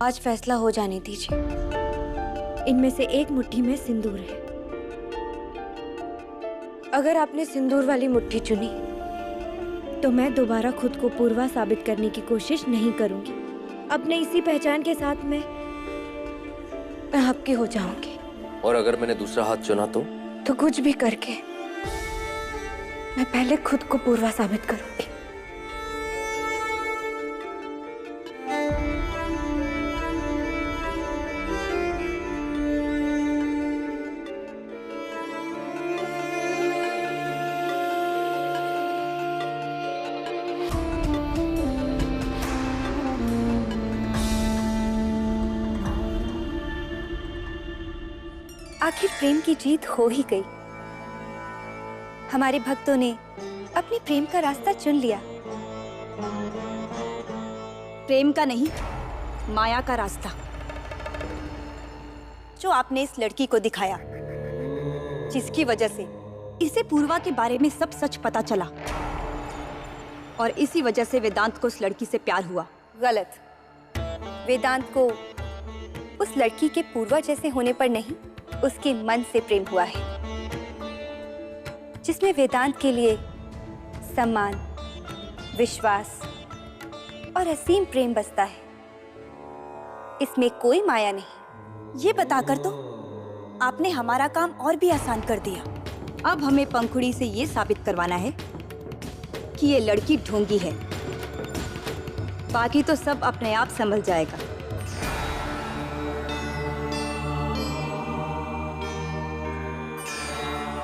आज फैसला हो जाने दीजिए। इनमें से एक मुट्ठी में सिंदूर है। अगर आपने सिंदूर वाली मुट्ठी चुनी तो मैं दोबारा खुद को पूर्वा साबित करने की कोशिश नहीं करूंगी। अपने इसी पहचान के साथ मैं आपकी हो जाऊंगी। और अगर मैंने दूसरा हाथ चुना तो कुछ भी करके मैं पहले खुद को पूर्वा साबित करूंगी। आखिर प्रेम की जीत हो ही गई। हमारे भक्तों ने अपने प्रेम का रास्ता चुन लिया। प्रेम का नहीं, माया का रास्ता जो आपने इस लड़की को दिखाया, जिसकी वजह से इसे पूर्वा के बारे में सब सच पता चला और इसी वजह से वेदांत को उस लड़की से प्यार हुआ। गलत। वेदांत को उस लड़की के पूर्वा जैसे होने पर नहीं, उसके मन से प्रेम हुआ है, जिसमें वेदांत के लिए सम्मान, विश्वास और असीम प्रेम बसता है। इसमें कोई माया नहीं। ये बताकर तो आपने हमारा काम और भी आसान कर दिया। अब हमें पंखुड़ी से ये साबित करवाना है कि ये लड़की ढोंगी है। बाकी तो सब अपने आप संभल जाएगा।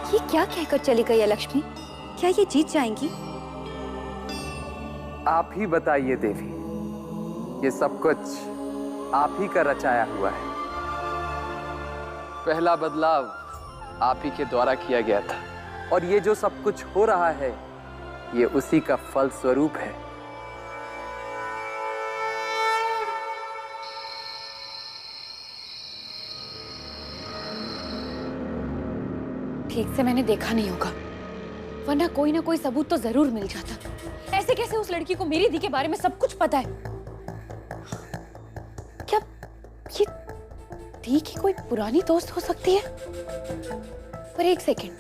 ये क्या कहकर चली गई है लक्ष्मी? क्या ये जीत जाएंगी? आप ही बताइए देवी, ये सब कुछ आप ही का रचाया हुआ है। पहला बदलाव आप ही के द्वारा किया गया था और ये जो सब कुछ हो रहा है, ये उसी का फल स्वरूप है। ठीक से मैंने देखा नहीं होगा, वरना कोई ना कोई सबूत तो जरूर मिल जाता। ऐसे कैसे उस लड़की को मेरी दी के बारे में सब कुछ पता है? क्या ये दी की कोई पुरानी दोस्त हो सकती है? पर एक सेकेंड,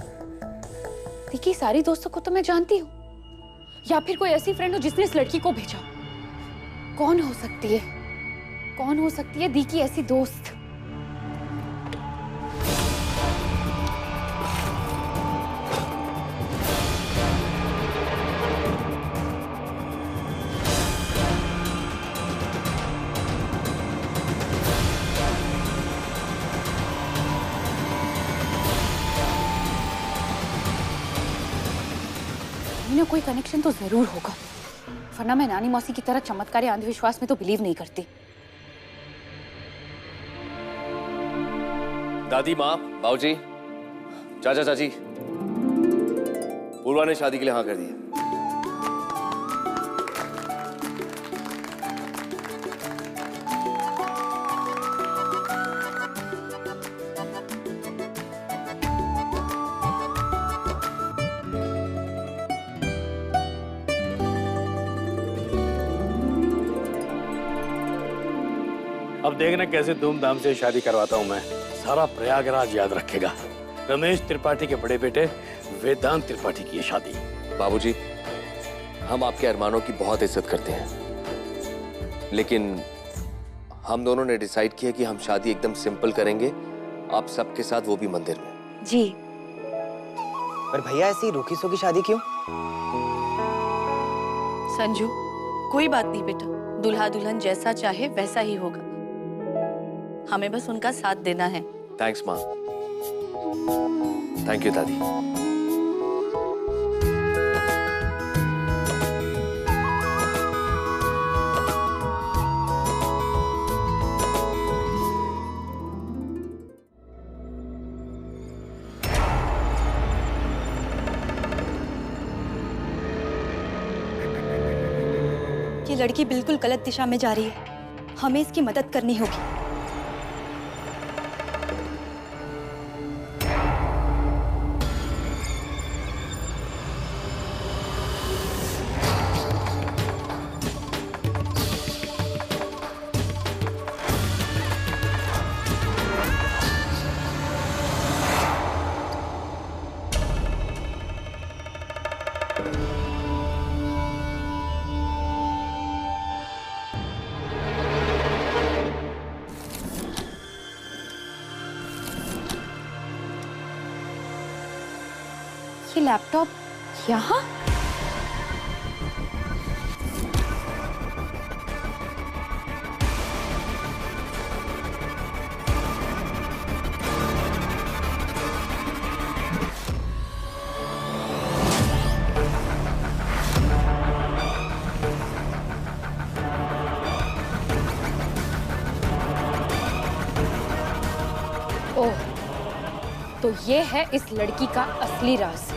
दी की सारी दोस्तों को तो मैं जानती हूँ, या फिर कोई ऐसी फ्रेंड हो जिसने इस लड़की को भेजा। कौन हो सकती है? कौन हो सकती है दी की ऐसी दोस्त? कोई कनेक्शन तो जरूर होगा, वरना मैं नानी मौसी की तरह चमत्कारी अंधविश्वास में तो बिलीव नहीं करती। दादी, माँ, बाबूजी, चाचा, चाची, पूर्वा ने शादी के लिए हाँ कर दिया। अब देखना कैसे धूमधाम से शादी करवाता हूँ मैं। सारा प्रयागराज याद रखेगा। रमेश त्रिपाठी के बड़े बेटे वेदांत त्रिपाठी की ये शादी। बाबूजी, हम आपके अरमानों की बहुत इज्जत करते हैं, लेकिन हम दोनों ने डिसाइड किया कि हम शादी एकदम सिंपल करेंगे, आप सबके साथ, वो भी मंदिर में। जी। पर भैया ऐसी रूखी सूखी शादी क्यों? संजू, कोई बात नहीं बेटा, दूल्हा दुल्हन जैसा चाहे वैसा ही होगा। हमें बस उनका साथ देना है। थैंक्स माँ। थैंक यू दादी। ये लड़की बिल्कुल गलत दिशा में जा रही है। हमें इसकी मदद करनी होगी। ये लैपटॉप यहाँ? ओह, तो ये है इस लड़की का असली राज।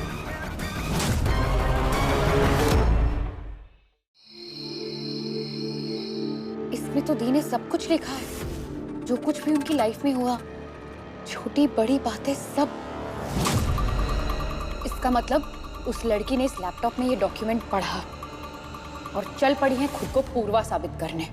इसमें तो दी ने सब कुछ लिखा है, जो कुछ भी उनकी लाइफ में हुआ, छोटी बड़ी बातें सब। इसका मतलब उस लड़की ने इस लैपटॉप में ये डॉक्यूमेंट पढ़ा और चल पड़ी है खुद को पूर्वा साबित करने।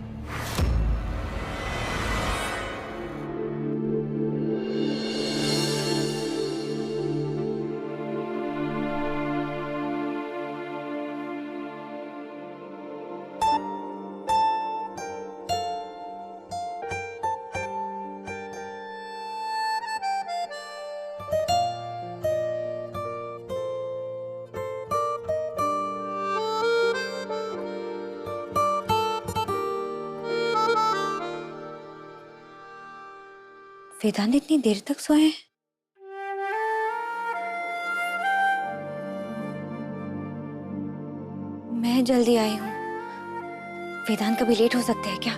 वेदांत इतनी देर तक सोए हैं? मैं जल्दी आई हूँ। वेदांत कभी लेट हो सकते हैं क्या?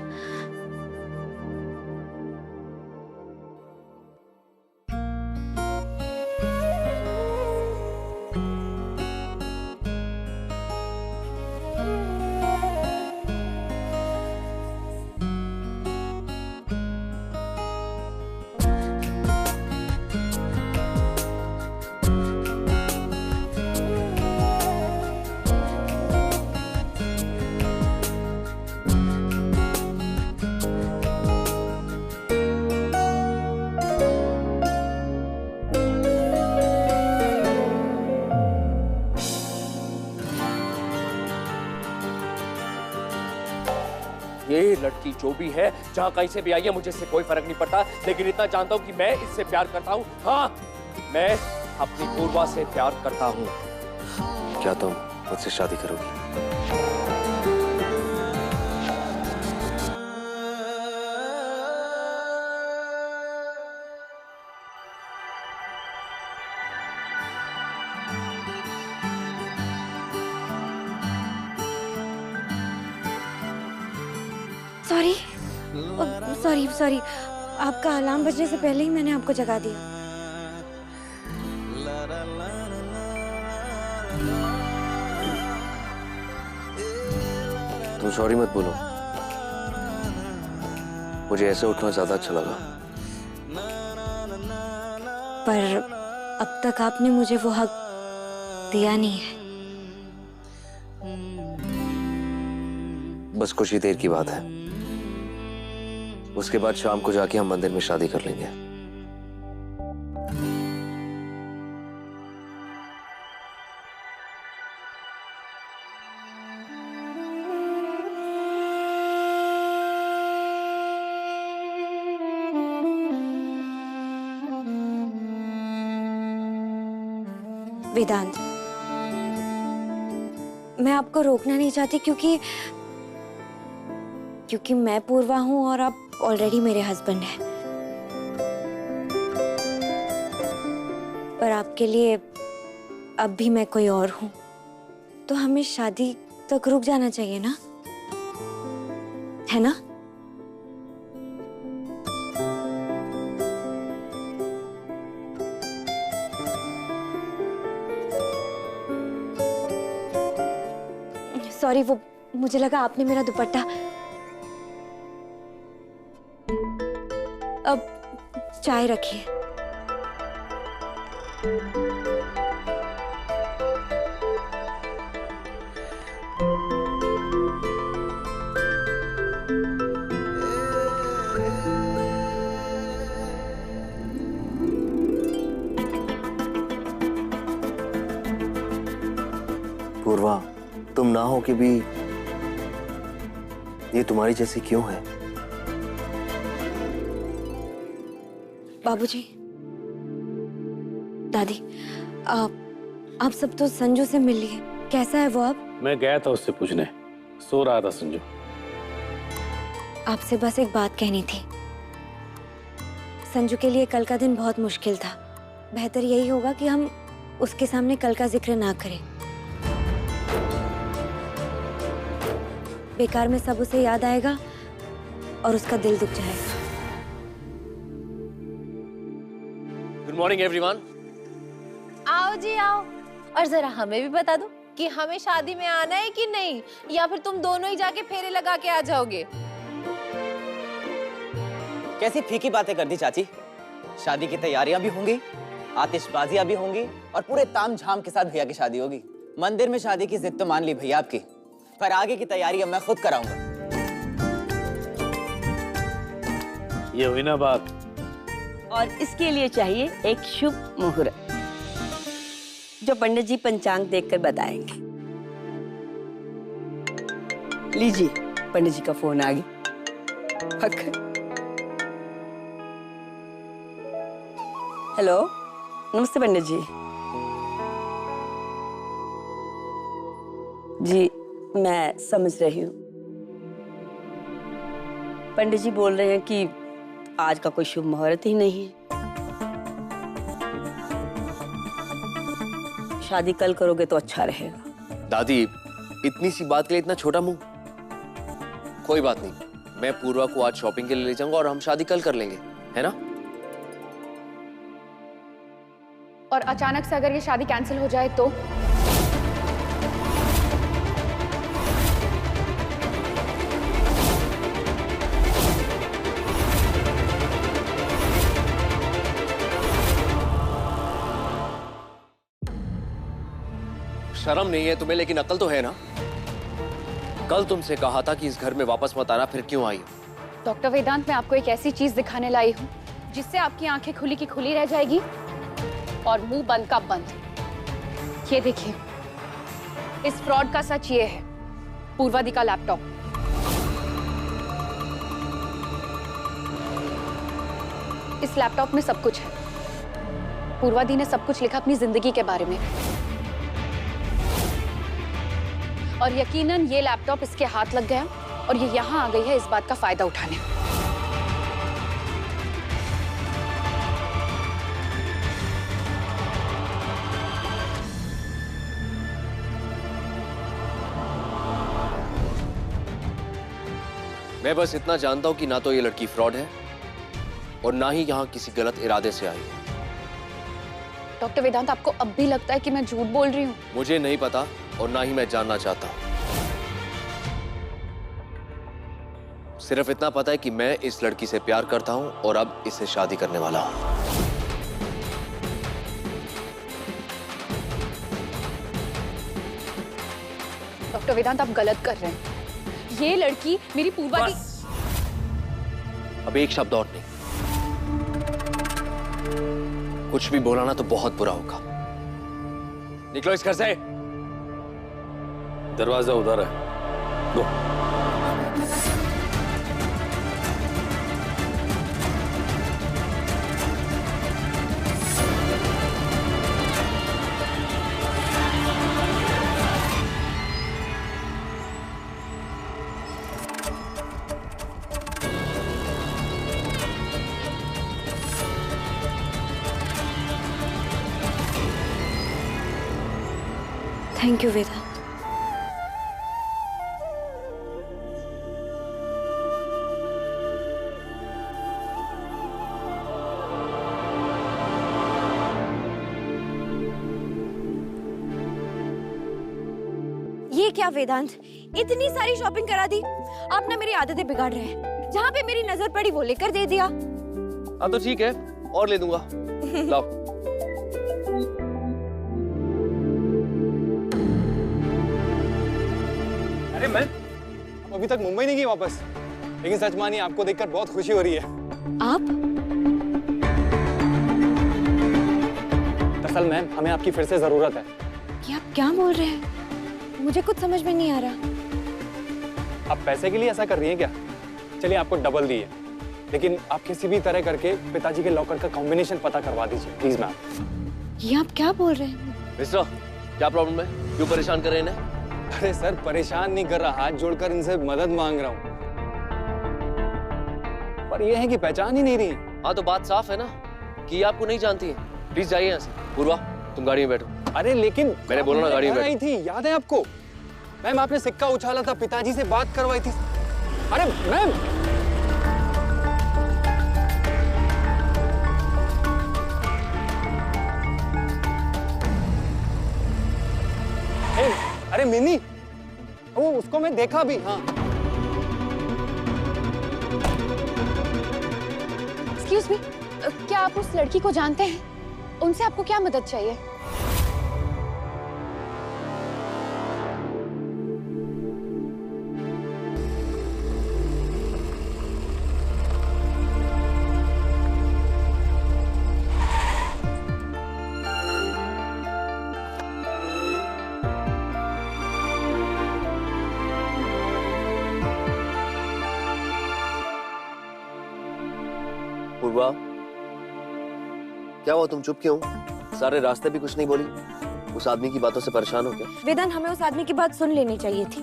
ये लड़की जो भी है, जहाँ कहीं से भी आई है, मुझे इससे कोई फर्क नहीं पड़ता, लेकिन इतना जानता हूँ कि मैं इससे प्यार करता हूँ। हाँ, मैं अपनी पूर्वा से प्यार करता हूँ। क्या तुम मुझसे शादी करोगी? सॉरी सॉरी सॉरी, आपका अलार्म बजने से पहले ही मैंने आपको जगा दिया। तुम सॉरी मत बोलो, मुझे ऐसे उठना ज्यादा अच्छा लगा। पर अब तक आपने मुझे वो हक दिया नहीं है। बस कुछ ही देर की बात है, उसके बाद शाम को जाके हम मंदिर में शादी कर लेंगे। वेदांत, मैं आपको रोकना नहीं चाहती क्योंकि मैं पूर्वा हूं और आप ऑलरेडी मेरे हस्बैंड हैं। पर आपके लिए अब भी मैं कोई और हूं, तो हमें शादी तक रुक जाना चाहिए ना, है ना? सॉरी, वो मुझे लगा आपने मेरा दुपट्टा। अब चाय रखिए। पूर्वा, तुम ना हो कि भी ये तुम्हारी जैसी क्यों है? बाबूजी, दादी, आप सब तो संजू से मिल लिए, कैसा है वो अब? मैं गया था उससे पूछने, सो रहा था संजू। आपसे बस एक बात कहनी थी। संजू के लिए कल का दिन बहुत मुश्किल था। बेहतर यही होगा कि हम उसके सामने कल का जिक्र ना करें। बेकार में सब उसे याद आएगा और उसका दिल दुख जाएगा। Good morning everyone. आओ जी आओ, और जरा हमें भी बता दो कि हमें शादी में आना है कि नहीं, या फिर तुम दोनों ही जाके फेरे लगा के आ जाओगे। कैसी फीकी बातें कर दी चाची। शादी की तैयारियां भी होंगी, आतिशबाजियां भी होंगी और पूरे ताम झाम के साथ भैया की शादी होगी। मंदिर में शादी की जिद तो मान ली भैया आपकी, पर आगे की तैयारी अब मैं खुद कराऊंगा। ये हुई ना बात। और इसके लिए चाहिए एक शुभ मुहूर्त जो पंडित जी पंचांग देखकर बताएंगे। लीजिए, पंडित जी का फोन आ गया। हेलो, नमस्ते पंडित जी। जी मैं समझ रही हूँ। पंडित जी बोल रहे हैं कि आज का कोई शुभ मुहूर्त ही नहीं है। शादी कल करोगे तो अच्छा रहेगा। दादी, इतनी सी बात के लिए इतना छोटा मुंह? कोई बात नहीं, मैं पूर्वा को आज शॉपिंग के लिए ले जाऊंगा और हम शादी कल कर लेंगे, है ना? और अचानक से अगर ये शादी कैंसिल हो जाए तो? शर्म नहीं है तुम्हें, लेकिन अकल तो है ना? कल तुमसे कहा था कि इस घर में वापस मत आना, फिर क्यों आई? डॉक्टर वेदांत, मैं आपको एक ऐसी चीज दिखाने लाई हूँ जिससे आपकी आंखें खुली की खुली रह जाएगी और मुंह बंद का बंद। ये देखिए, इस फ्रॉड का सच ये है, पूर्वादि का लैपटॉप। इस लैपटॉप में सब कुछ है। पूर्वादि ने सब कुछ लिखा अपनी जिंदगी के बारे में, और यकीनन ये लैपटॉप इसके हाथ लग गया और ये यहाँ आ गई है इस बात का फायदा उठाने। मैं बस इतना जानता हूं कि ना तो ये लड़की फ्रॉड है और ना ही यहाँ किसी गलत इरादे से आई है। डॉक्टर वेदांत, आपको अब भी लगता है कि मैं झूठ बोल रही हूँ? मुझे नहीं पता और ना ही मैं जानना चाहता हूं। सिर्फ इतना पता है कि मैं इस लड़की से प्यार करता हूं और अब इससे शादी करने वाला हूं। डॉक्टर वेदांत, आप गलत कर रहे हैं। ये लड़की मेरी पूर्वादि। अब एक शब्द और नहीं। कुछ भी बोला ना तो बहुत बुरा होगा। निकलो इस घर से। दरवाजा उधर है। गो। थैंक यू वेदांत। ये क्या वेदांत, इतनी सारी शॉपिंग करा दी। आप ना मेरी आदतें बिगाड़ रहे हैं। जहाँ पे मेरी नजर पड़ी वो लेकर दे दिया। हाँ तो ठीक है, और ले दूंगा। लाओ। अरे मैं अभी तक मुंबई नहीं गई वापस, लेकिन सच मानिए आपको देखकर बहुत खुशी हो रही है। आप? दरअसल मैम, हमें आपकी फिर से जरूरत है। ये आप क्या बोल रहे हैं? मुझे कुछ समझ में नहीं आ रहा। आप पैसे के लिए ऐसा कर रही हैं क्या? चलिए आपको डबल दिए, लेकिन आप किसी भी तरह करके पिताजी के लॉकर का कॉम्बिनेशन पता करवा दीजिए प्लीज मैम। ये आप क्या बोल रहे हैं? मिस्टर, क्या प्रॉब्लम है? क्यों परेशान कर रहे हैं इन्हें? अरे सर, परेशान नहीं कर रहा, हाथ जोड़कर इनसे मदद मांग रहा हूँ, पर ये है कि पहचान ही नहीं रही। हाँ तो बात साफ है ना कि ये आपको नहीं जानती है। प्लीज जाइए यहाँ से। पूर्वा, तुम गाड़ी में बैठो। अरे लेकिन मैंने बोला ना गाड़ी में आई थी, याद है आपको? मैम, आपने सिक्का उछाला था, पिताजी से बात करवाई थी। अरे मैम, अरे मिनी, वो उसको मैं देखा भी। हाँ एक्सक्यूज मी, क्या आप उस लड़की को जानते हैं? उनसे आपको क्या मदद चाहिए? पूर्वा, क्या हुआ? तुम चुप क्यों? सारे रास्ते भी कुछ नहीं बोली? उस आदमी की बातों से परेशान हो क्या? वेदांत, हमें उस आदमी की बात सुन लेनी चाहिए थी।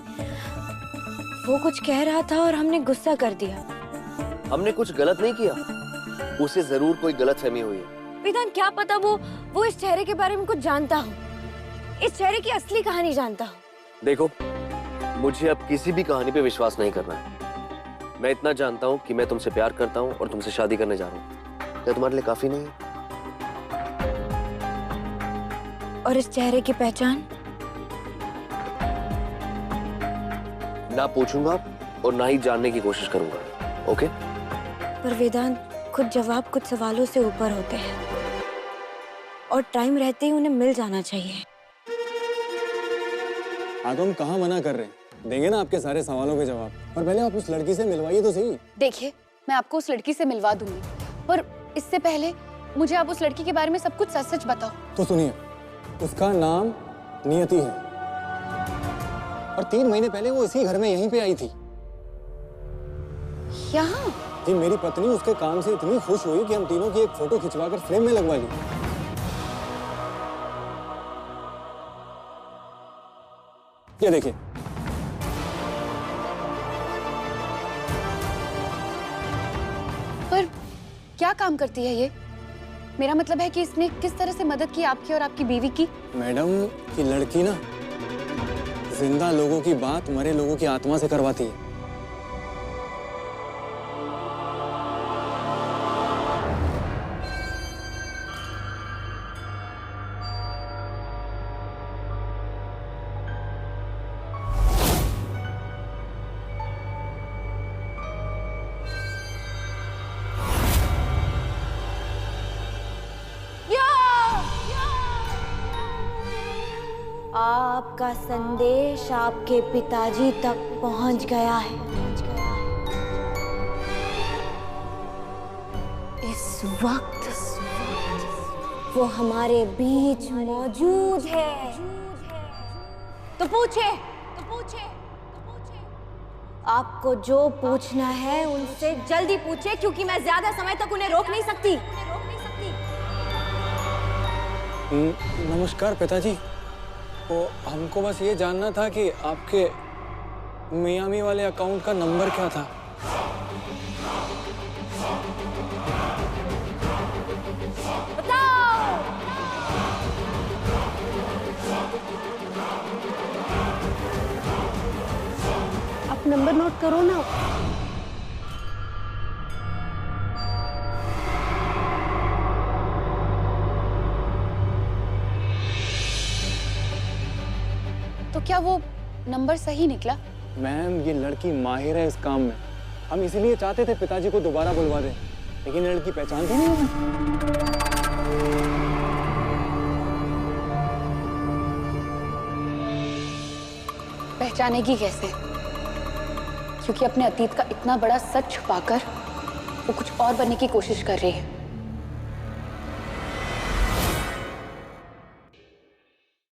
वो कुछ कह रहा था और हमने गुस्सा कर दिया। हमने कुछ गलत नहीं किया, उसे जरूर कोई गलतफहमी हुई है। वेदांत, क्या पता वो इस चेहरे के बारे में कुछ जानता हो, इस चेहरे की असली कहानी जानता हो। देखो, मुझे अब किसी भी कहानी पे विश्वास नहीं करना है। मैं इतना जानता हूँ कि मैं तुमसे प्यार करता हूँ और तुमसे शादी करने जा रहा हूँ। क्या तुम्हारे लिए काफी नहीं है? और इस चेहरे की पहचान? ना पूछूंगा और ना ही जानने की कोशिश करूंगा। ओके? पर वेदांत, खुद जवाब कुछ सवालों से ऊपर होते हैं और टाइम रहते ही उन्हें मिल जाना चाहिए। हाँ तो हम कहाँ मना कर रहे हैं, देंगे ना आपके सारे सवालों के जवाब। पर पहले आप उस लड़की से मिलवाइए तो सही। देखिए, मैं आपको उस लड़की से मिलवा दूंगी, पर इससे पहले मुझे आप उस लड़की के बारे में सब कुछ सच सच बताओ। तो सुनिए, उसका नाम नियति है और 3 महीने पहले वो इसी घर में यहीं पे आई थी। यहाँ? जी, मेरी पत्नी उसके काम से इतनी खुश हुई कि हम तीनों की एक फोटो खिंचवाकर फ्रेम में लगवा ली। ये देखिए। पर क्या काम करती है ये? मेरा मतलब है कि इसने किस तरह से मदद की आपकी और आपकी बीवी की? मैडम, की लड़की ना जिंदा लोगों की बात मरे लोगों की आत्मा से करवाती है। आपका संदेश आपके पिताजी तक पहुंच गया है। इस वक्त वो हमारे बीच मौजूद है। तो पूछे। आपको जो पूछना है उनसे जल्दी पूछे, क्योंकि मैं ज्यादा समय तक उन्हें रोक नहीं सकती। नमस्कार पिताजी। तो हमको बस ये जानना था कि आपके मियामी वाले अकाउंट का नंबर क्या था? बताओ। आप नंबर नोट करो ना। तो क्या वो नंबर सही निकला? मैम, ये लड़की माहिर है इस काम में। हम इसीलिए चाहते थे पिताजी को दोबारा बुलवा दें, लेकिन ये लड़की पहचानती नहीं है। पहचानेगी कैसे? क्योंकि अपने अतीत का इतना बड़ा सच छुपाकर वो कुछ और बनने की कोशिश कर रही है।